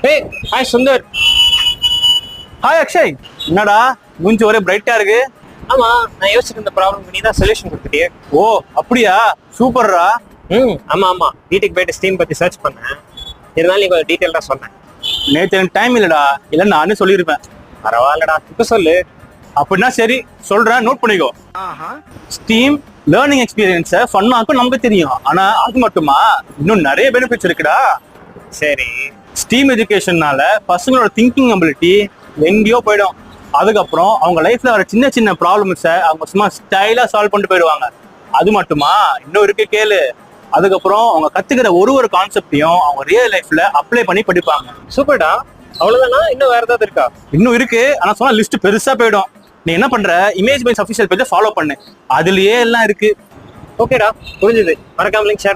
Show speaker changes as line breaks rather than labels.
ஏய் hi Sundar.
Hi Akshay, என்னடா மூஞ்சி ஒரே பிரைட்டா இருக்கு.
ஆமா, நான் யோசிச்சுட்டு இருந்த ப்ராப்ளம் நீ தான் சொல்யூஷன் கொடுத்துட்டியே.
ஓ அப்படியா, சூப்பர்ரா.
ஆமா வீட்டுக்கு போயிட்டு ஸ்டீம் பத்தி சர்ச் பண்ணேன். இருந்தாலும் நீ கொஞ்சம் டீட்டெயில்டா சொன்னேன்.
நேற்று எனக்கு டைம் இல்லடா, இல்ல நானே சொல்லியிருப்பேன்.
பரவாயில்லடா, இப்ப சொல்லு.
அப்படின்னா சரி சொல்றேன், நோட் பண்ணிக்கோ. ஸ்டீம் லேர்னிங் எக்ஸ்பீரியன்ஸை ஃபன்னாக்கும் நமக்கு தெரியும், ஆனா அது மட்டுமா இன்னும் நிறைய பெனிஃபிட்ஸ் இருக்குடா.
சரி,
ஸ்டீம் எஜுகேஷன்னால பசங்களோட திங்கிங் அபிலிட்டி எங்கேயோ போயிடும். அதுக்கப்புறம் அவங்க லைஃப்ல வர சின்ன சின்ன ப்ராப்ளம்ஸை அவங்க சும்மா ஸ்டைலா சால்வ் பண்ணிட்டு போயிடுவாங்க. அது மட்டுமா இன்னும் இருக்கு கேளு. அதுக்கப்புறம் அவங்க கத்துக்கிற ஒரு கான்செப்டையும் அவங்க ரியல் லைஃப்ல அப்ளை பண்ணி படிப்பாங்க.
சூப்பர்டா. அவ்வளவுதானா, இன்னும் வேற ஏதாவது இருக்கா?
இன்னும் இருக்கு, ஆனா சொன்னா லிஸ்ட் பெருசா போயிடும். நீ என்ன பண்ற, இமேஜ் பைன்ஸ் அஃபிஷியல் பேஜை ஃபாலோ பண்ணு, அதுலயே எல்லாம் இருக்கு.
ஓகேடா, புரிஞ்சுது. மறக்காம லிங்க் ஷேர்